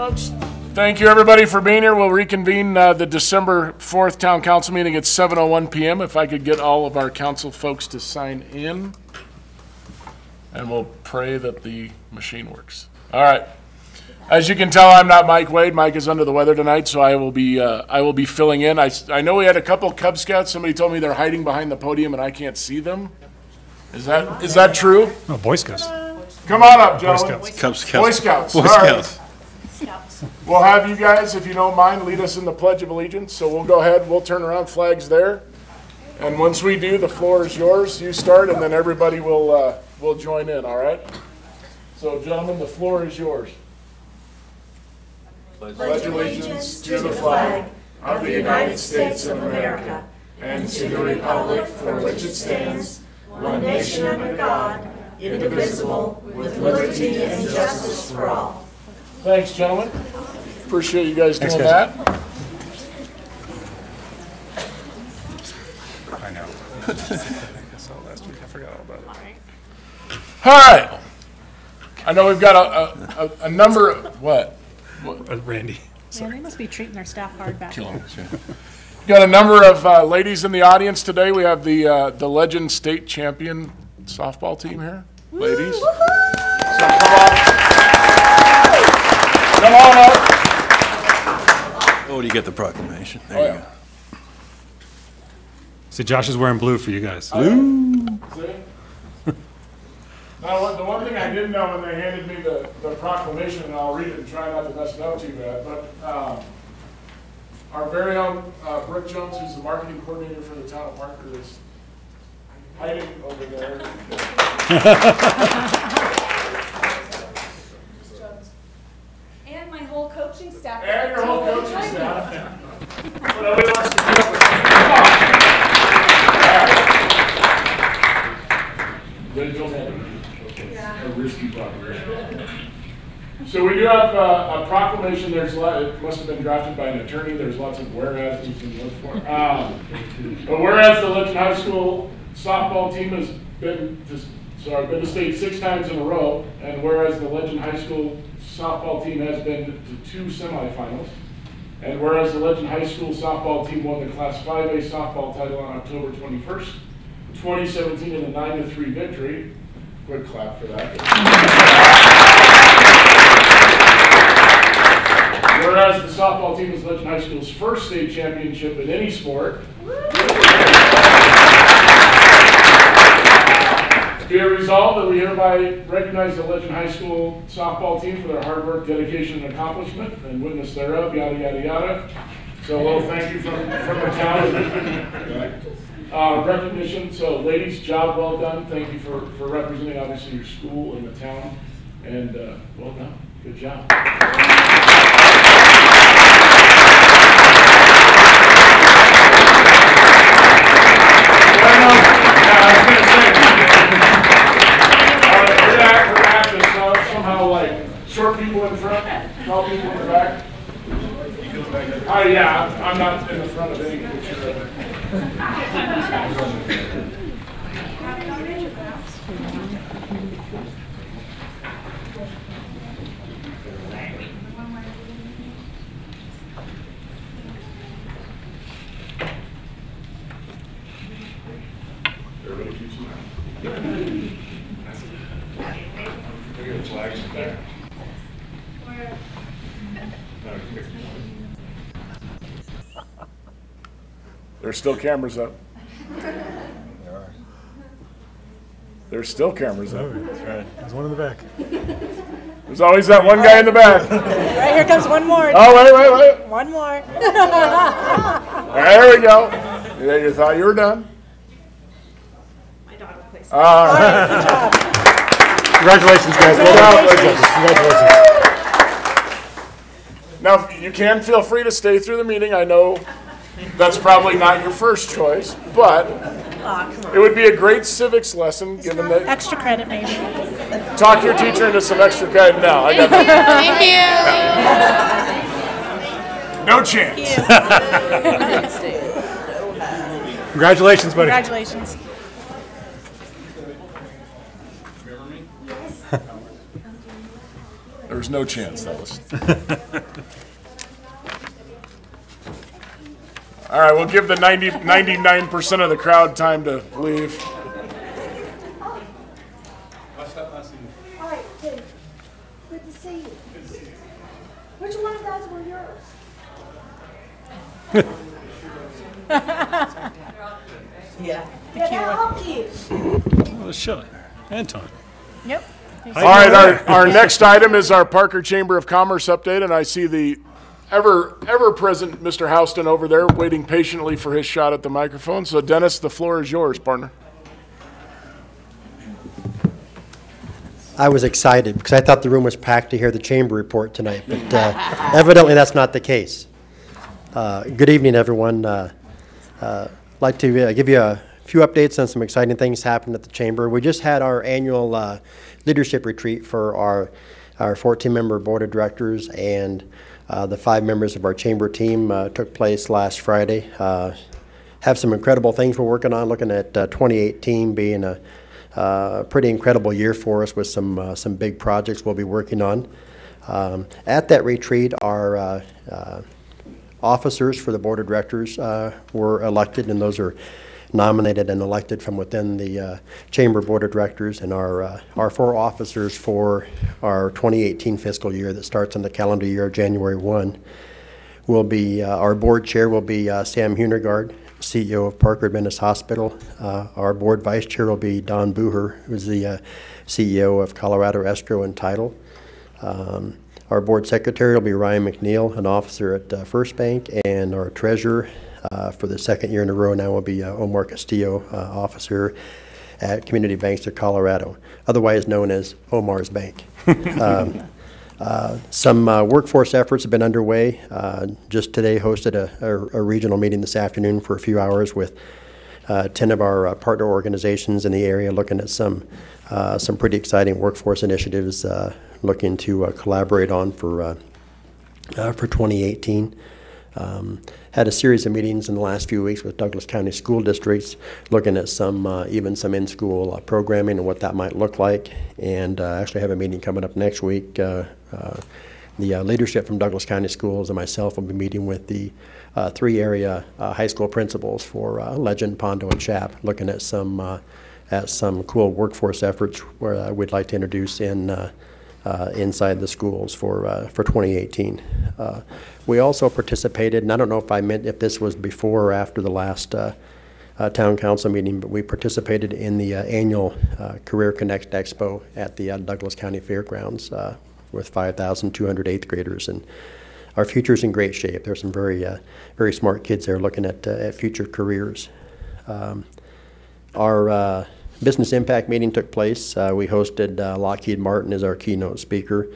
folks. Thank you, everybody, for being here. We'll reconvene the December 4th Town Council meeting at 7:01 p.m. If I could get all of our council folks to sign in, and we'll pray that the machine works. All right. As you can tell, I'm not Mike Wade. Mike is under the weather tonight, so I will be filling in. I know we had a couple Cub Scouts. Somebody told me they're hiding behind the podium, and I can't see them. Is that true? Oh, Boy Scouts. Come on up, gentlemen. Boy Scouts. Cub Scouts. Boy Scouts. Boy All right. Scouts. We'll have you guys, if you don't mind, lead us in the Pledge of Allegiance. So we'll go ahead, we'll turn around, flags there. And once we do, the floor is yours. You start, and then everybody will join in, all right? So, gentlemen, the floor is yours. Pledge allegiance to the flag of the United States of America and to the republic for which it stands, one nation under God, indivisible, with liberty and justice for all. Thanks, gentlemen. Appreciate you guys doing that. I know. I think I saw it last week. I forgot all about it. All right. I know we've got a number of, what? Randy. Yeah, they must be treating their staff hard back there. Got a number of ladies in the audience today. We have the Legend State Champion softball team here. Ladies. So come on up. Oh, do you get the proclamation? There Oh, you yeah. go. See, Josh is wearing blue for you guys. See? Now, the one thing I didn't know when they handed me the proclamation, and I'll read it and try not to mess it up too bad, but our very own Brooke Jones, who's the marketing coordinator for the town of Parker, is hiding over there. And my whole coaching staff. And your whole coaching staff. But nobody wants to do it. Come on. A risky proposition. So we do have a proclamation. There's a lot. It must have been drafted by an attorney. There's lots of whereas you can look for. But whereas the Legend High School softball team has been to state 6 times in a row, and whereas the Legend High School softball team has been to 2 semifinals, and whereas the Legend High School softball team won the Class 5A softball title on October 21st, 2017 in a 9-3 victory. Quick clap for that. Whereas the softball team is Legend High School's first state championship in any sport. Be it resolved that we hereby recognize the Legend High School softball team for their hard work, dedication, and accomplishment, and witness thereof, yada, yada, yada. So a little thank you from the town. Recognition, so ladies, job well done. Thank you for representing, obviously, your school and the town, and well done. Good job. We're back to somehow like short people in front, tall people in the back. Yeah, I'm not in the front of any picture. Everybody keeps smiling. Look at the flags in there. There's still cameras up. There's still cameras up. That's right. There's one in the back. There's always that one guy in the back. Right, here comes one more. Oh, wait. One more. There we go. You thought you were done? My daughter plays. All right. Congratulations, guys. Congratulations. Now, you can feel free to stay through the meeting. I know that's probably not your first choice, but it would be a great civics lesson given that. Extra credit, maybe. Talk your teacher into some extra credit. No, I got Thank you. no chance. Congratulations, buddy. Congratulations. There was no chance that was. All right, we'll give the 99% of the crowd time to leave. All right, good. Good to see you. Which one of those were yours? Yeah. Yeah, they're all cute. Well, Shelley. Anton. Yep. All right, our next item is our Parker Chamber of Commerce update, and I see the ever-present Mr. Houston over there waiting patiently for his shot at the microphone. So, Dennis, the floor is yours, partner. I was excited because I thought the room was packed to hear the chamber report tonight, but evidently that's not the case. Good evening, everyone. I'd like to give you a few updates on some exciting things happening at the chamber. We just had our annual leadership retreat for our 14-member board of directors, and the 5 members of our chamber team took place last Friday. Have some incredible things we're working on, looking at 2018 being a pretty incredible year for us with some big projects we'll be working on. At that retreat, our officers for the board of directors were elected, and those are nominated and elected from within the chamber board of directors, and our 4 officers for our 2018 fiscal year that starts on the calendar year of January 1 will be, our board chair will be Sam Hunegard, CEO of Parker Adventist Hospital. Our board vice chair will be Don Bucher, who's the CEO of Colorado Escrow and Title. Our board secretary will be Ryan McNeil, an officer at First Bank, and our treasurer for the 2nd year in a row now will be Omar Castillo, officer at Community Banks of Colorado, otherwise known as Omar's Bank. Some workforce efforts have been underway. Just today hosted a regional meeting this afternoon for a few hours with 10 of our partner organizations in the area, looking at some pretty exciting workforce initiatives, looking to collaborate on for 2018. Had a series of meetings in the last few weeks with Douglas County school districts, looking at even some in-school programming and what that might look like. And actually have a meeting coming up next week. The leadership from Douglas County Schools and myself will be meeting with the 3 area high school principals for Legend, Pondo, and Chap, looking at some cool workforce efforts where we'd like to introduce inside the schools for 2018. We also participated, and I don't know if this was before or after the last town council meeting, but we participated in the annual Career Connect Expo at the Douglas County Fairgrounds with 5,200 8th graders, and our future's in great shape. There's some very smart kids there looking at future careers. Our business impact meeting took place. We hosted Lockheed Martin as our keynote speaker.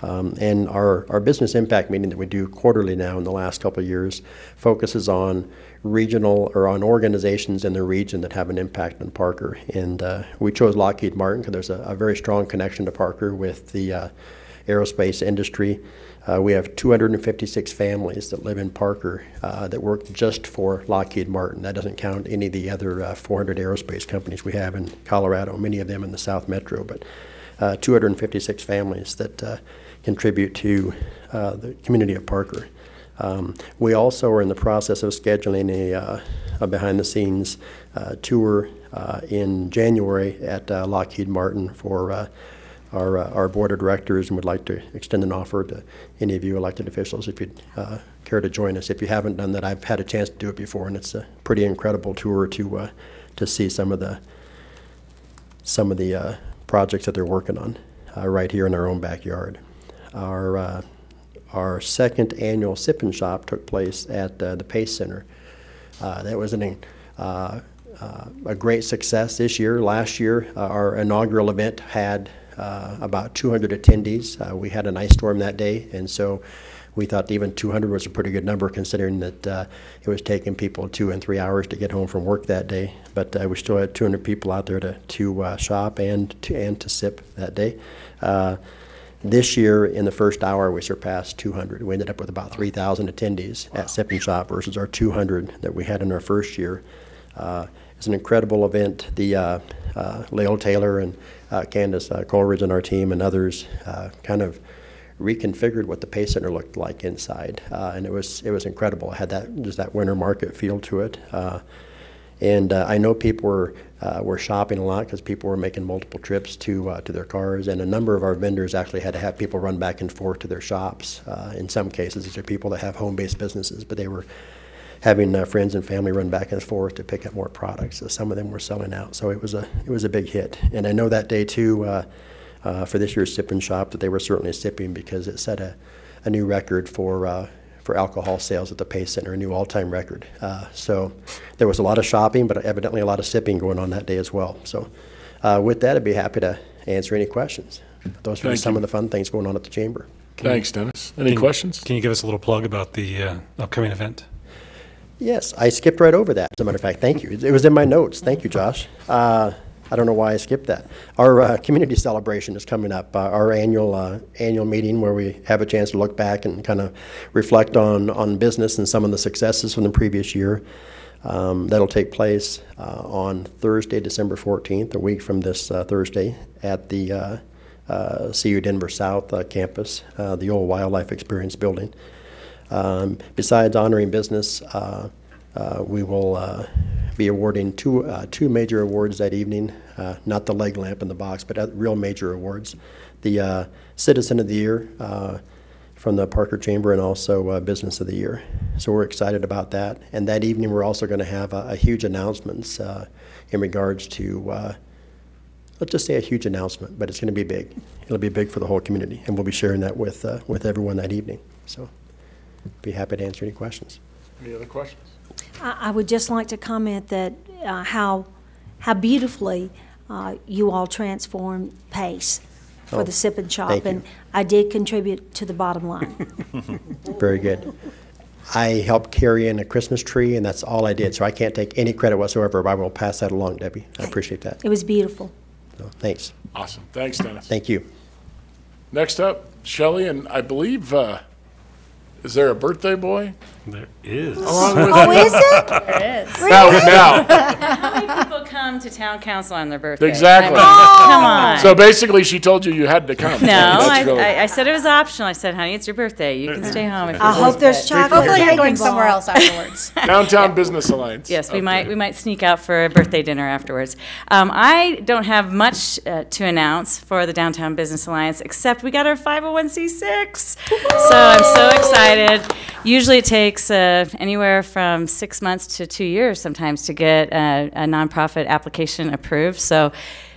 And our business impact meeting that we do quarterly now in the last couple of years focuses on regional or on organizations in the region that have an impact on Parker. And we chose Lockheed Martin because there's a very strong connection to Parker with the aerospace industry. We have 256 families that live in Parker that work just for Lockheed Martin. That doesn't count any of the other 400 aerospace companies we have in Colorado, many of them in the South Metro, but 256 families that contribute to the community of Parker. We also are in the process of scheduling a behind-the-scenes tour in January at Lockheed Martin for our board of directors, and would like to extend an offer to any of you elected officials if you'd care to join us. If you haven't done that, I've had a chance to do it before, and it's a pretty incredible tour to see some of the projects that they're working on right here in our own backyard. Our 2nd annual Sip and Shop took place at the Pace Center. That was a great success this year. Last year, our inaugural event had about 200 attendees. We had an ice storm that day, and so we thought even 200 was a pretty good number considering that it was taking people 2 and 3 hours to get home from work that day. But we still had 200 people out there to shop and to sip that day. This year, in the first hour, we surpassed 200. We ended up with about 3,000 attendees at Sip and Shop versus our 200 that we had in our first year. It's an incredible event. The Lael Taylor and Candace Coleridge and our team and others kind of reconfigured what the Pace Center looked like inside, and it was incredible. It had that winter market feel to it, and I know people were shopping a lot because people were making multiple trips to their cars, and a number of our vendors actually had to have people run back and forth to their shops. In some cases, these are people that have home-based businesses, but they were having friends and family run back and forth to pick up more products. So some of them were selling out, so it was a big hit. And I know that day too, for this year's Sip and Shop, that they were certainly sipping because it set a new record for alcohol sales at the Pace Center, a new all-time record. So there was a lot of shopping, but evidently a lot of sipping going on that day as well. So with that, I'd be happy to answer any questions. Those are some of the fun things going on at the Chamber. Thanks, Dennis. Any questions? Can you give us a little plug about the upcoming event? Yes, I skipped right over that, as a matter of fact. Thank you. It was in my notes. Thank you, Josh. I don't know why I skipped that. Our community celebration is coming up, our annual meeting where we have a chance to look back and kind of reflect on business and some of the successes from the previous year. That'll take place on Thursday, December 14th, a week from this Thursday, at the CU Denver South campus, the old Wildlife Experience building. Besides honoring business, we will be awarding two major awards that evening, not the leg lamp in the box, but real major awards. The Citizen of the Year from the Parker Chamber, and also Business of the Year. So we're excited about that. And that evening we're also going to have a huge announcements in regards to, let's just say a huge announcement, but it's going to be big. It'll be big for the whole community, and we'll be sharing that with everyone that evening. So be happy to answer any questions. Any other questions? I would just like to comment that how beautifully you all transformed Pace for the Sip and Shop, and I did contribute to the bottom line. Very good. I helped carry in a Christmas tree, and that's all I did, so I can't take any credit whatsoever, but I will pass that along, Debbie. I appreciate that. It was beautiful. So, thanks. Awesome. Thanks, Dennis. Thank you. Next up, Shelley, and I believe, is there a birthday boy? There is. Along with Oh, is it? There is. now. How many people come to town council on their birthday? Exactly. I mean, come on. So basically, she told you you had to come. no, That's really- I said it was optional. I said, honey, it's your birthday. You can stay home if you I want. hope there's chocolate Hopefully cake you're going involved. somewhere else afterwards. Downtown Business Alliance. Yes, we Okay. might sneak out for a birthday dinner afterwards. I don't have much to announce for the Downtown Business Alliance, except we got our 501c6. So I'm so excited. Usually it takes anywhere from 6 months to 2 years sometimes to get a nonprofit application approved. So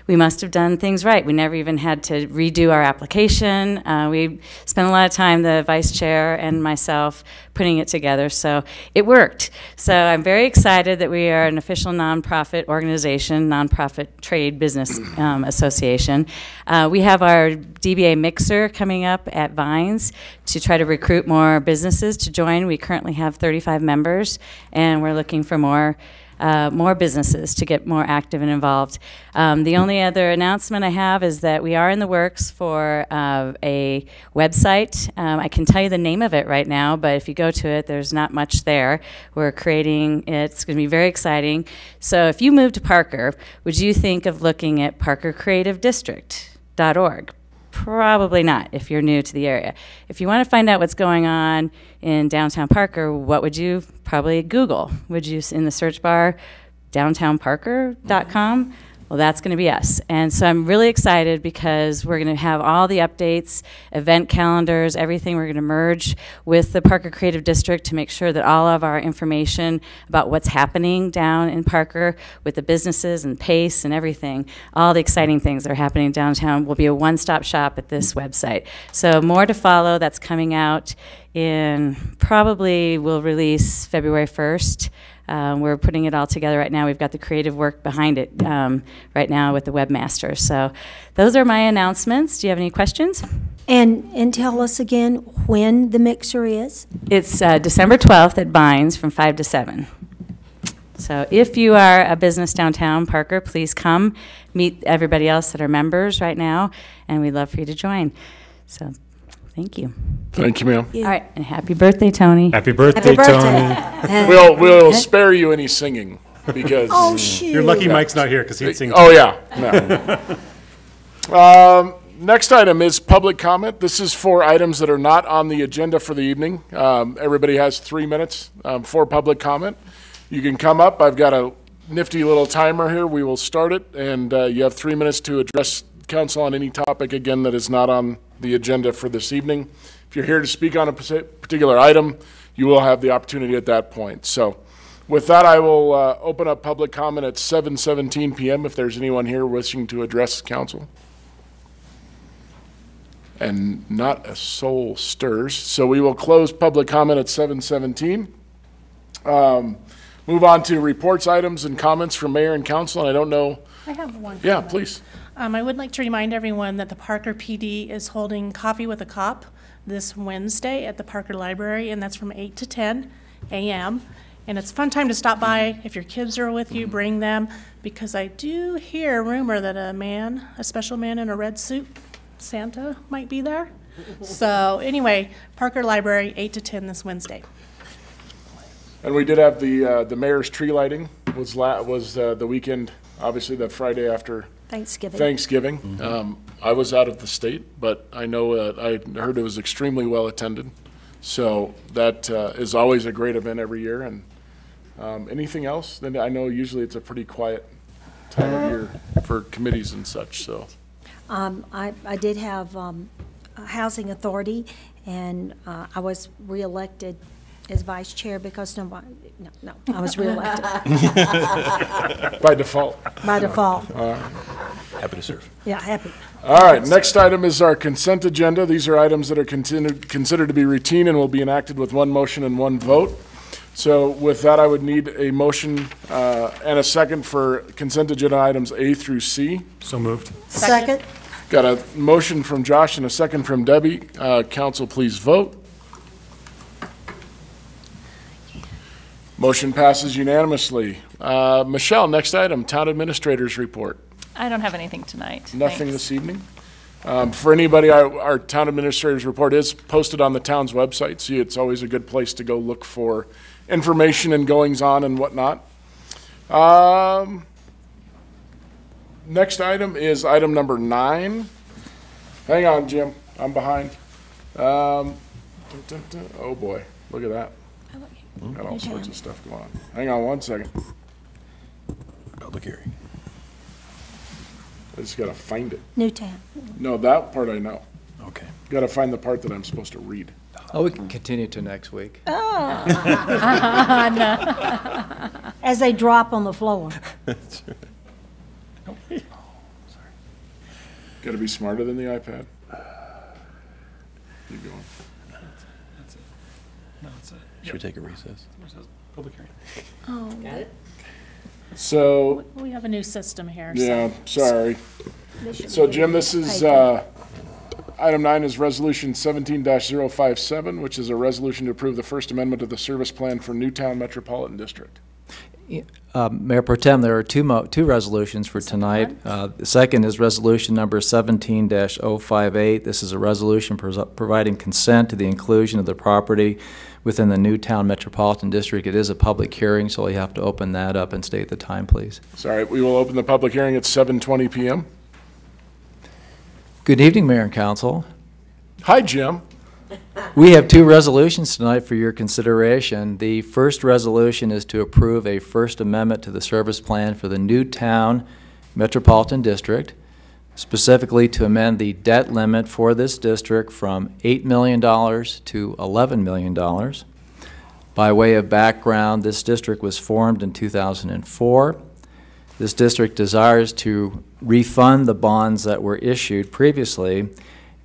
we must have done things right. We never even had to redo our application. We spent a lot of time, the vice chair and myself, putting it together. So it worked. So I'm very excited that we are an official nonprofit organization, nonprofit trade business association. We have our DBA Mixer coming up at Vines to try to recruit more businesses to join. We currently have 35 members, and we're looking for more businesses to get more active and involved. The only other announcement I have is that we are in the works for a website. I can tell you the name of it right now, but if you go to it, there's not much there. We're creating it. It's going to be very exciting. So if you move to Parker, would you think of looking at parkercreativedistrict.org? Probably not if you're new to the area. If you want to find out what's going on in downtown Parker, what would you probably Google? Would you, in the search bar, downtownparker.com? Well, that's going to be us. And so I'm really excited because we're going to have all the updates, event calendars, everything. We're going to merge with the Parker Creative District to make sure that all of our information about what's happening down in Parker with the businesses and Pace and everything, all the exciting things that are happening downtown will be a one-stop shop at this website. So more to follow. That's coming out in probably we'll release February 1st. We're putting it all together right now. We've got the creative work behind it right now with the webmaster. So those are my announcements. Do you have any questions? And tell us again when the mixer is. It's December 12th at Vines from 5 to 7. So if you are a business downtown Parker, please come meet everybody else that are members right now, and we'd love for you to join. So thank you. Thank you, ma'am. All right, and happy birthday, Tony. Happy birthday, Tony. We'll spare you any singing because. Oh, shoot. You're lucky Mike's not here because he'd sing. Oh yeah. No. Next item is public comment. This is for items that are not on the agenda for the evening. Everybody has 3 minutes for public comment. You can come up. I've got a nifty little timer here. We will start it, and you have 3 minutes to address council on any topic, again, that is not on the agenda for this evening. If you're here to speak on a particular item, you will have the opportunity at that point. So with that, I will open up public comment at 7:17 p.m. if there's anyone here wishing to address council. And not a soul stirs. So we will close public comment at 7:17. Move on to reports, items, and comments from mayor and council. And I don't know. I have one. Yeah, comment. please. I would like to remind everyone that the Parker PD is holding Coffee with a Cop this Wednesday at the Parker Library, and that's from 8 to 10 a.m. And it's a fun time to stop by. If your kids are with you, bring them, because I do hear a rumor that a special man in a red suit, Santa, might be there. So anyway, Parker Library, 8 to 10 this Wednesday. And we did have the mayor's tree lighting was the weekend, obviously the Friday after Thanksgiving. I was out of the state, but I know I heard it was extremely well attended. So that is always a great event every year. And anything else? Then I know usually it's a pretty quiet time of year for committees and such. So I did have a housing authority, and I was reelected as vice chair because I was reelected. By default. By default. Happy to serve. Yeah, happy. All right, next item is our consent agenda. These are items that are considered to be routine and will be enacted with one motion and one vote. So with that, I would need a motion and a second for consent agenda items A through C. So moved. Second. Got a motion from Josh and a second from Debbie. Council, please vote. Motion passes unanimously. Michelle, next item, Town Administrator's Report. I don't have anything tonight. Nothing Thanks. this evening? For anybody, our Town Administrator's Report is posted on the town's website, so it's always a good place to go look for information and goings-on and whatnot. Next item is item number 9. Hang on, Jim, I'm behind. Oh boy, look at that. Got all sorts of stuff going on. Hang on one second. Public hearing. I just gotta find it. Newtown. No, that part I know. Okay. Gotta find the part that I'm supposed to read. Oh, we can continue to next week. As they drop on the floor. Gotta be smarter than the iPad. Keep going. Should we take a recess? Public hearing. Oh. Got it? So, We have a new system here. yeah, sorry. So Jim, this is, item 9 is resolution 17-057, which is a resolution to approve the First Amendment of the Service Plan for Newtown Metropolitan District. Mayor Pro Tem, there are two resolutions for tonight. The second is resolution number 17-058. This is a resolution providing consent to the inclusion of the property within the Newtown Metropolitan District. It is a public hearing, so you have to open that up and state the time, please. Sorry, we will open the public hearing at 7:20 p.m. Good evening, Mayor and Council. Hi, Jim. We have two resolutions tonight for your consideration. The first resolution is to approve a First Amendment to the service plan for the Newtown Metropolitan District, specifically to amend the debt limit for this district from $8 million to $11 million. By way of background, this district was formed in 2004. This district desires to refund the bonds that were issued previously,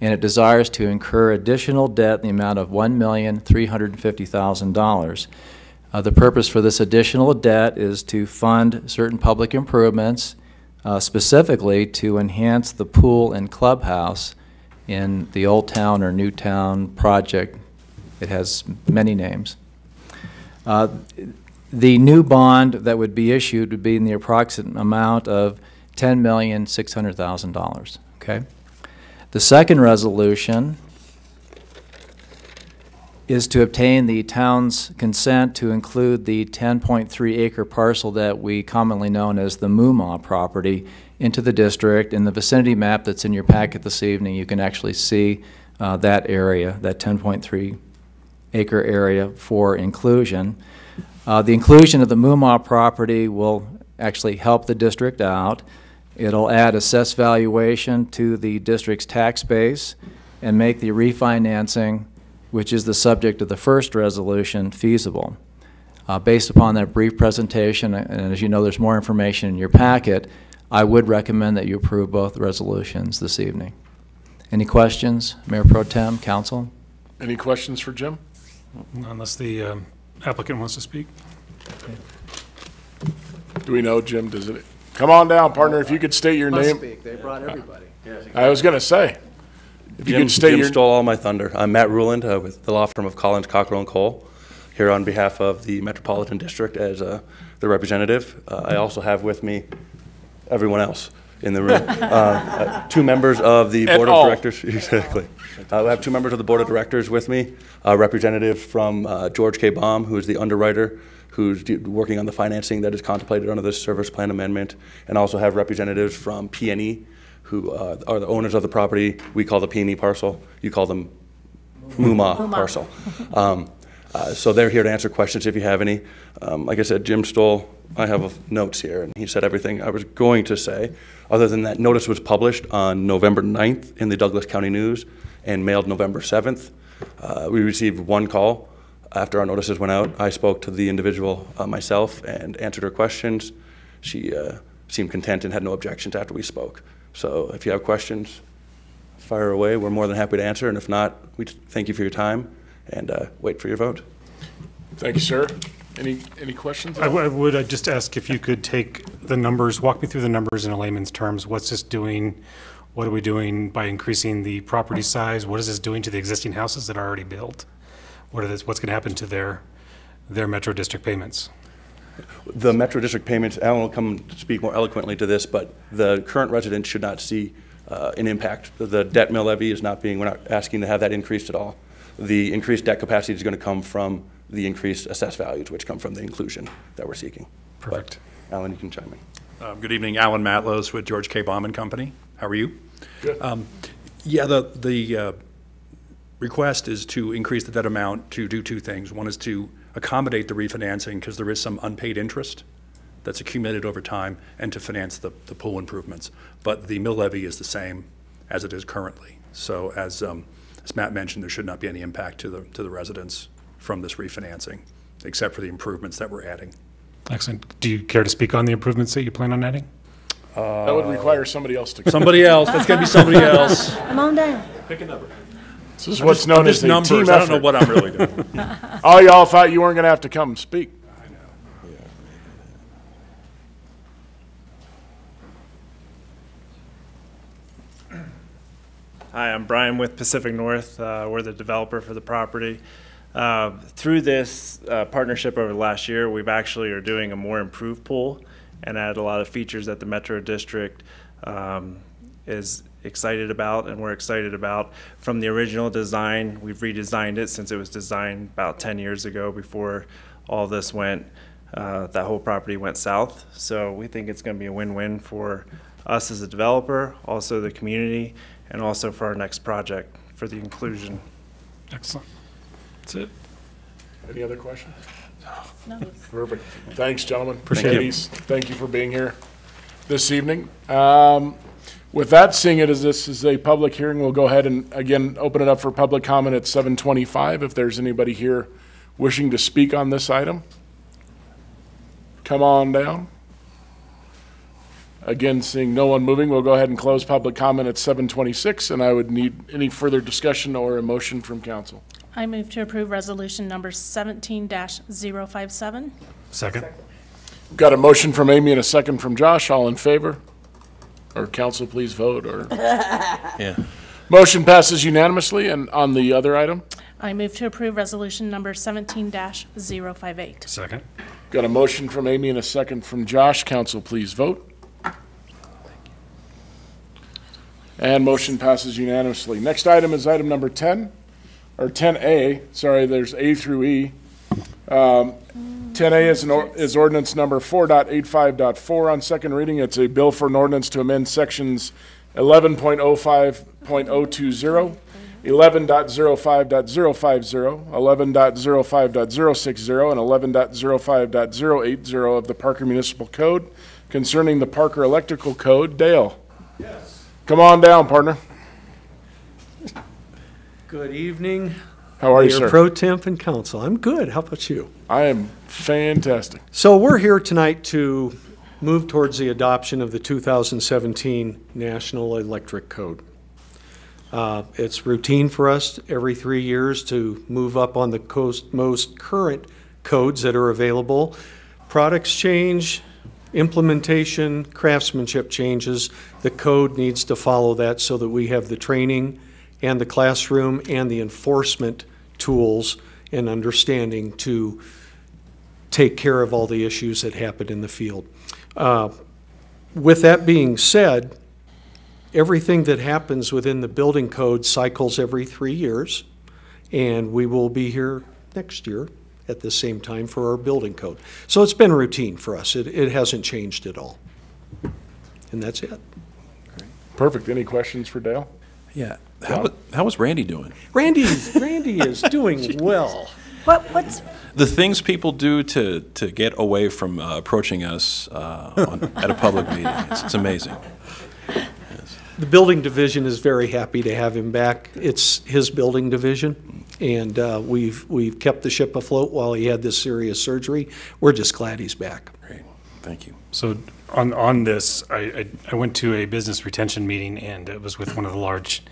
and it desires to incur additional debt in the amount of $1,350,000. The purpose for this additional debt is to fund certain public improvements, specifically to enhance the pool and clubhouse in the Old Town or Newtown project. It has many names. The new bond that would be issued would be in the approximate amount of $10,600,000. Okay. The second resolution is to obtain the town's consent to include the 10.3 acre parcel that we commonly known as the Moomaw property into the district. In the vicinity map that's in your packet this evening, you can actually see that area, that 10.3 acre area for inclusion. The inclusion of the Moomaw property will actually help the district out. It'll add assessed valuation to the district's tax base and make the refinancing, which is the subject of the first resolution, feasible. Based upon that brief presentation, and as you know there's more information in your packet, I would recommend that you approve both resolutions this evening. Any questions, Mayor Pro Tem, Council? Any questions for Jim? Unless the applicant wants to speak. Do we know, Jim, does it? Come on down, partner, if you could state your name. They brought everybody. I was going to say, if you could state Jim your... stole all my thunder. I'm Matt Ruland with the law firm of Collins, Cockrell & Cole, here on behalf of the Metropolitan District as the representative. I also have with me everyone else in the room. 2 members of the board of directors. Exactly. I have 2 members of the board of directors with me. A representative from George K. Baum, who is the underwriter, who's working on the financing that is contemplated under this service plan amendment, and also have representatives from P&E, who are the owners of the property. We call the P&E parcel. You call them Moomaw parcel. So they're here to answer questions if you have any. Like I said, Jim Stoll, I have notes here, and he said everything I was going to say. Other than that, notice was published on November 9th in the Douglas County News and mailed November 7th. We received 1 call after our notices went out. I spoke to the individual myself and answered her questions. She seemed content and had no objections after we spoke. So if you have questions, fire away. We're more than happy to answer, and if not, we thank you for your time and wait for your vote. Thank you, sir. Any questions? I would just ask if you could take the numbers, walk me through the numbers in a layman's terms. What's this doing? What are we doing by increasing the property size? What is this doing to the existing houses that are already built? What's going to happen to their Metro District payments? The Metro District payments, Alan will come speak more eloquently to this, but the current residents should not see an impact. The debt mill levy is not being, we're not asking to have that increased at all. The increased debt capacity is going to come from the increased assessed values, which come from the inclusion that we're seeking. Perfect. But, Alan, you can chime in. Good evening, Alan Matlows with George K. Baum and Company. How are you? Good. Yeah, the request is to increase the debt amount to do 2 things. One is to accommodate the refinancing because there is some unpaid interest that's accumulated over time, and to finance the pool improvements. But the mill levy is the same as it is currently. So as Matt mentioned, there should not be any impact to the residents from this refinancing, except for the improvements that we're adding. Excellent. Do you care to speak on the improvements that you plan on adding? That would require somebody else to come. Somebody else. That's going to be somebody else. Come on down. Pick a number. This is what's known as a numbers. team effort. I don't know what I'm really doing. All y'all thought you weren't going to have to come and speak. I know. Yeah. Hi, I'm Brian with Pacific North. We're the developer for the property. Through this partnership over the last year, we've actually are doing a more improved pool and added a lot of features that the Metro District is excited about, and we're excited about. From the original design, we've redesigned it since it was designed about 10 years ago before all this went, that whole property went south. So we think it's going to be a win-win for us as a developer, also the community, and also for our next project for the inclusion. Excellent. That's it. Any other questions? No. Perfect. Thanks, gentlemen. Appreciate it. Ladies, thank you for being here this evening. With that, seeing it as this is a public hearing, we'll go ahead and again open it up for public comment at 7:25. If there's anybody here wishing to speak on this item, come on down. Again, seeing no one moving, we'll go ahead and close public comment at 7:26, and I would need any further discussion or a motion from council. I move to approve resolution number 17-057. Second. Got a motion from Amy and a second from Josh. All in favor? Or council, please vote. Or Yeah. motion passes unanimously. And on the other item? I move to approve resolution number 17-058. Second. Got a motion from Amy and a second from Josh. Council, please vote. And motion passes unanimously. Next item is item number 10. or 10A, sorry, there's A through E. 10A is ordinance number 4.85.4 on second reading. It's a bill for an ordinance to amend sections 11.05.020, 11.05.050, 11.05.060, and 11.05.080 of the Parker Municipal Code concerning the Parker Electrical Code. Dale? Yes. Come on down, partner. Good evening. How are you, Mayor sir? Pro Temp and Council. I'm good. How about you? I am fantastic. So we're here tonight to move towards the adoption of the 2017 National Electric Code. It's routine for us every 3 years to move up on the most current codes that are available. Products change, implementation, craftsmanship changes. The code needs to follow that so that we have the training and the classroom and the enforcement tools and understanding to take care of all the issues that happen in the field. With that being said, everything that happens within the building code cycles every 3 years, and we will be here next year at the same time for our building code. So it's been routine for us. It hasn't changed at all. And that's it. Perfect. Any questions for Dale? Yeah. How is Randy doing? Randy is doing well. What's The things people do to get away from approaching us at a public meeting, it's amazing. The building division is very happy to have him back. It's his building division, and we've kept the ship afloat while he had this serious surgery. We're just glad he's back. Great, thank you. So on this, I went to a business retention meeting, and it was with one of the large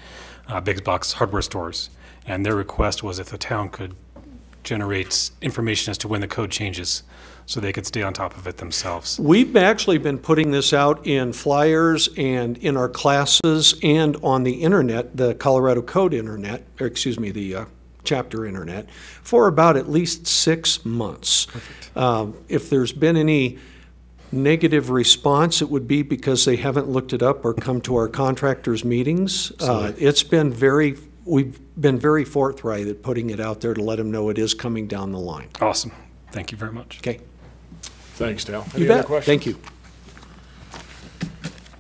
big box hardware stores, and their request was if the town could generate information as to when the code changes so they could stay on top of it themselves. We've actually been putting this out in flyers and in our classes and on the internet, the Colorado Code internet, or excuse me, the chapter internet, for about at least 6 months. If there's been any negative response, it would be because they haven't looked it up or come to our contractors' meetings. We've been very forthright at putting it out there to let them know it is coming down the line. Awesome. Thank you very much. Okay. Thanks, Dale. You bet. Thank you.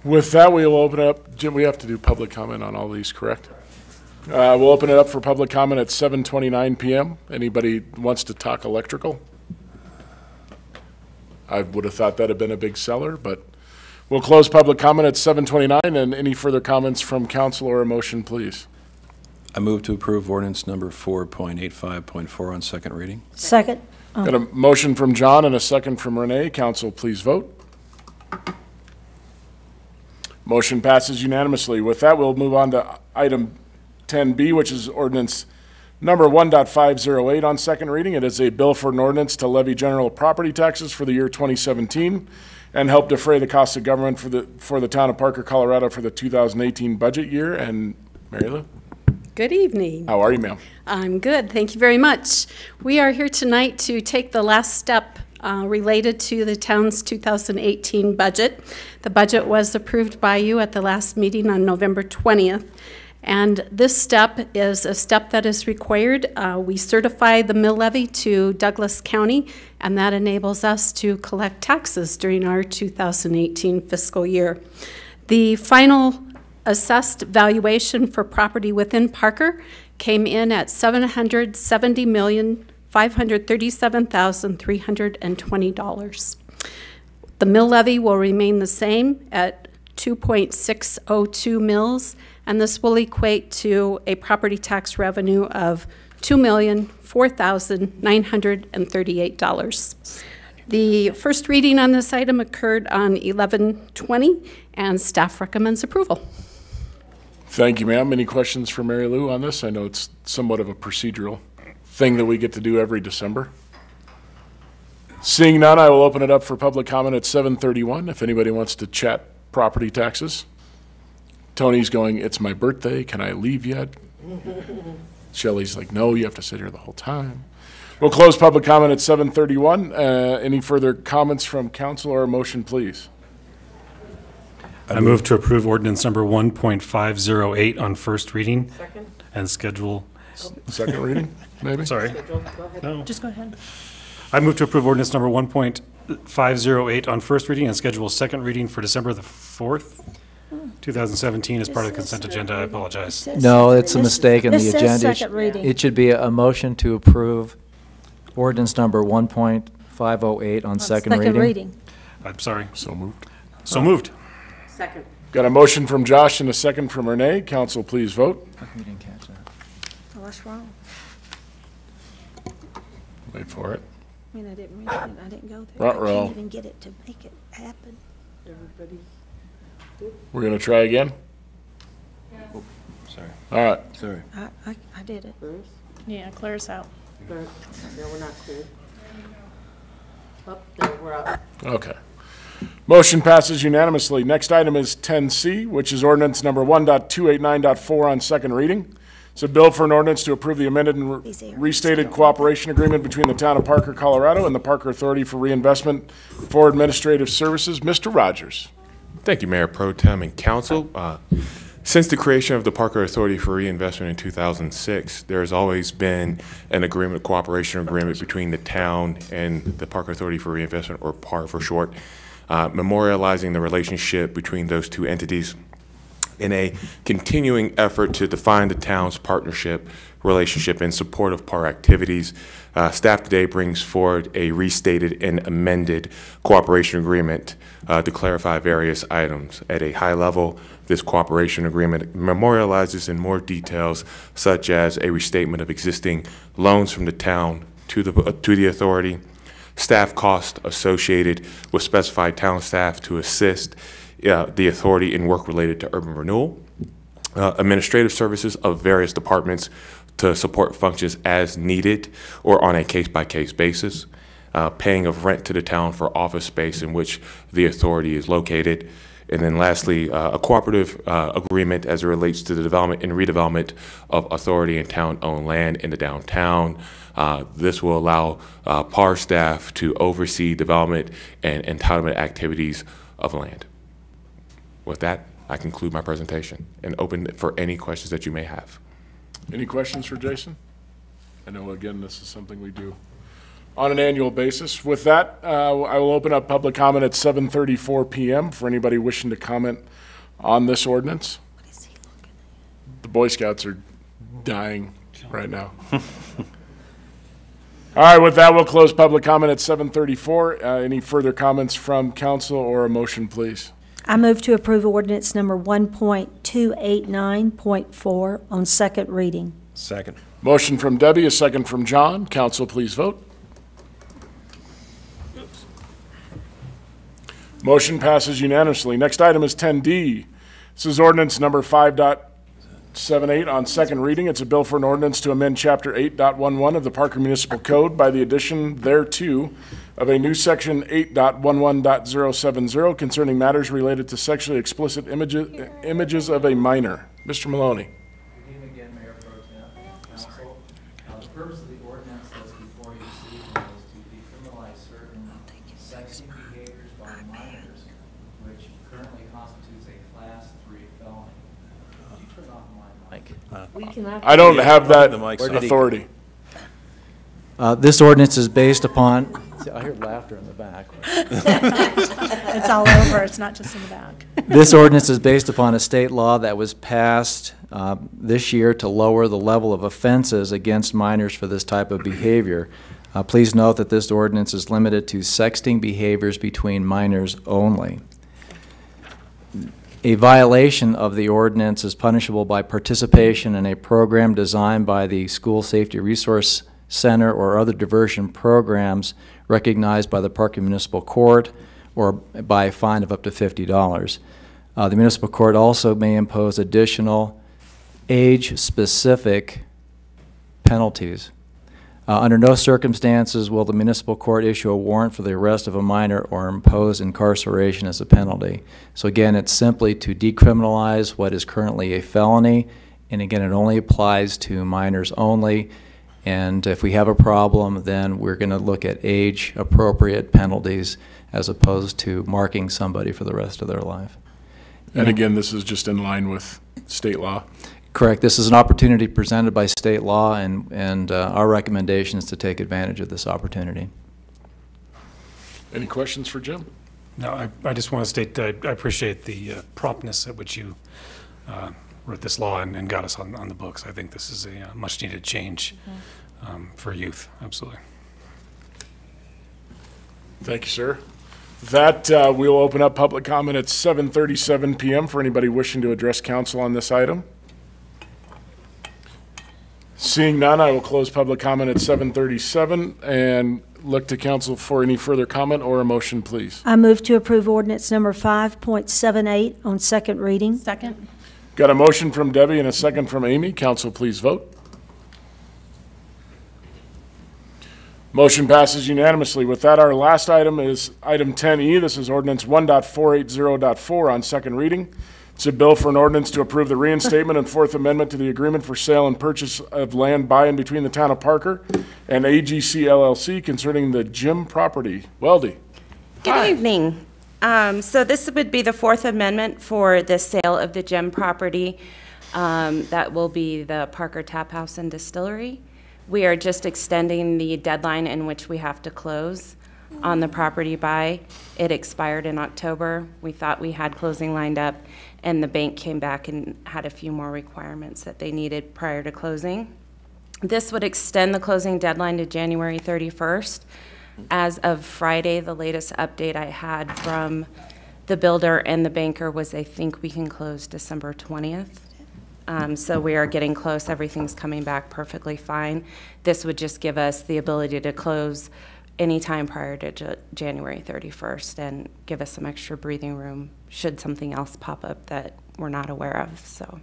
With that, we'll open it up. Jim, we have to do public comment on all these, correct? We'll open it up for public comment at 7:29 p.m. Anybody wants to talk electrical? I would have thought that had been a big seller, but we'll close public comment at 7:29. And any further comments from council or a motion, please? I move to approve ordinance number 4.85.4 on second reading. second? Got a motion from John and a second from Renee. Council, please vote. Motion passes unanimously. With that, we'll move on to item 10B, which is ordinance number 1.508 on second reading. It is a bill for an ordinance to levy general property taxes for the year 2017 and help defray the cost of government for the town of Parker, Colorado for the 2018 budget year. And Mary Lou? Good evening. How are you, ma'am? I'm good. Thank you very much. We are here tonight to take the last step related to the town's 2018 budget. The budget was approved by you at the last meeting on November 20th. And this step is a step that is required. We certify the mill levy to Douglas County, and that enables us to collect taxes during our 2018 fiscal year. The final assessed valuation for property within Parker came in at $770,537,320. The mill levy will remain the same at 2.602 mills, and this will equate to a property tax revenue of $2,004,938. The first reading on this item occurred on 11/20, and staff recommends approval. Thank you, ma'am. Any questions for Mary Lou on this? I know it's somewhat of a procedural thing that we get to do every December. Seeing none, I will open it up for public comment at 7:31 if anybody wants to chat property taxes. Tony's going, it's my birthday, can I leave yet? Shelley's like, no, you have to sit here the whole time. We'll close public comment at 7:31. Any further comments from council or a motion, please? I move to approve ordinance number 1.508 on first reading. Second. And schedule Second reading, maybe? Sorry. No. Just go ahead. I move to approve ordinance number 1.508 on first reading and schedule second reading for December the 4th, 2017 as part of the consent agenda. I apologize. No, it's a mistake in the This says agenda. second reading. It should be a motion to approve ordinance number 1.508 on second reading. I'm sorry. So moved. So moved. Second. Got a motion from Josh and a second from Renee. Council, please vote. We didn't catch that. Oh, what's wrong? Wait for it. I mean, I didn't read it, I didn't go there. I Ruh-roh. can't even get it to make it happen. We're going to try again? Sorry. All right. Sorry. I did it. Yeah, clear us out. No, we're not clear. Up there, we're up. Okay. Motion passes unanimously. Next item is 10C, which is ordinance number 1.289.4 on second reading. It's a bill for an ordinance to approve the amended and restated cooperation agreement between the town of Parker, Colorado and the Parker Authority for Reinvestment for Administrative Services. Mr. Rogers. Thank you, Mayor Pro Tem and Council. Since the creation of the Parker Authority for Reinvestment in 2006, there has always been an agreement, cooperation agreement between the town and the Parker Authority for Reinvestment, or PAR for short, memorializing the relationship between those two entities in a continuing effort to define the town's partnership relationship in support of PAR activities. Staff today brings forward a restated and amended cooperation agreement to clarify various items. At a high level, this cooperation agreement memorializes in more details, such as a restatement of existing loans from the town to the authority, staff costs associated with specified town staff to assist the authority in work related to urban renewal, administrative services of various departments to support functions as needed or on a case-by-case basis, paying of rent to the town for office space in which the authority is located, and then lastly, a cooperative agreement as it relates to the development and redevelopment of authority and town-owned land in the downtown. This will allow PAR staff to oversee development and entitlement activities of land. With that, I conclude my presentation and open it for any questions that you may have. Any questions for Jason? I know, again, this is something we do on an annual basis. With that, I will open up public comment at 7:34 p.m. for anybody wishing to comment on this ordinance. The Boy Scouts are dying right now. All right, with that, we'll close public comment at 7:34. Any further comments from council or a motion, please? I move to approve ordinance number 1.289.4 on second reading. Second. Motion from Debbie, a second from John. Council, please vote. Motion passes unanimously. Next item is 10D. This is ordinance number 5.78 on second reading. It's a bill for an ordinance to amend Chapter 8.11 of the Parker Municipal Code by the addition thereto of a new section 8.11.070 concerning matters related to sexually explicit images of a minor. Mr. Maloney. Good evening again, Mayor Pro Tem, Council. The purpose of the ordinance that's before you this evening is to decriminalize certain sexting behaviors by minors, which currently constitutes a Class 3 felony. Could you turn off my mic? I don't have that authority. This ordinance is based upon, I hear laughter in the back. It's all over, it's not just in the back. This ordinance is based upon a state law that was passed this year to lower the level of offenses against minors for this type of behavior. Please note that this ordinance is limited to sexting behaviors between minors only. A violation of the ordinance is punishable by participation in a program designed by the School Safety Resource Center or other diversion programs recognized by the Parker Municipal Court, or by a fine of up to $50. The municipal court also may impose additional age-specific penalties. Under no circumstances will the municipal court issue a warrant for the arrest of a minor or impose incarceration as a penalty. So again, it's simply to decriminalize what is currently a felony, and again, it only applies to minors only. And if we have a problem, then we're going to look at age-appropriate penalties as opposed to marking somebody for the rest of their life. And again, this is just in line with state law? Correct. This is an opportunity presented by state law, and our recommendation is to take advantage of this opportunity. Any questions for Jim? No, I just want to state that I appreciate the promptness at which you wrote this law and got us on the books. I think this is a much-needed change for youth, absolutely. Thank you, sir. That we'll open up public comment at 7:37 p.m. for anybody wishing to address council on this item. Seeing none, I will close public comment at 7:37 and look to council for any further comment or a motion, please. I move to approve ordinance number 5.78 on second reading. Second. Got a motion from Debbie and a second from Amy. Council, please vote. Motion passes unanimously. With that, our last item is item 10E. This is ordinance 1.480.4 on second reading. It's a bill for an ordinance to approve the reinstatement and Fourth Amendment to the agreement for sale and purchase of land by and between the town of Parker and AGC LLC concerning the Jim property. Weldy. Good evening. So this would be the Fourth Amendment for the sale of the Jim property. That will be the Parker Tap House and Distillery. We are just extending the deadline in which we have to close on the property by. It expired in October. We thought we had closing lined up, and the bank came back and had a few more requirements that they needed prior to closing. This would extend the closing deadline to January 31st. As of Friday, the latest update I had from the builder and the banker was they think we can close December 20th. So we are getting close. Everything's coming back perfectly fine. This would just give us the ability to close anytime prior to January 31st and give us some extra breathing room should something else pop up that we're not aware of. So,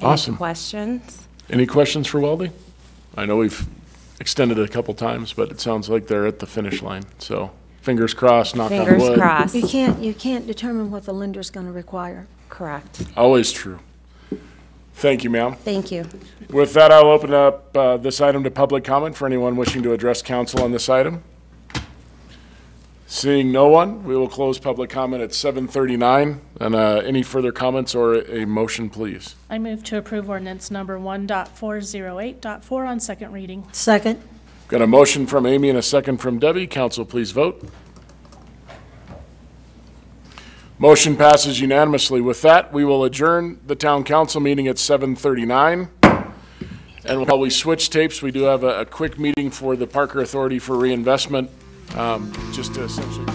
Awesome. Any questions? Any questions for Weldy? I know we've extended it a couple times, but it sounds like they're at the finish line. So fingers crossed, knock on wood. Fingers crossed. You can't determine what the lender's going to require. Correct. Always true. Thank you, ma'am. Thank you. With that, I'll open up this item to public comment for anyone wishing to address council on this item. Seeing no one, we will close public comment at 7:39. And any further comments or a motion, please? I move to approve ordinance number 1.408.4 on second reading. Second. Got a motion from Amy and a second from Debbie. Council, please vote. Motion passes unanimously. With that, we will adjourn the town council meeting at 7:39. And while we switch tapes, we do have a quick meeting for the Parker Authority for Reinvestment, just to essentially...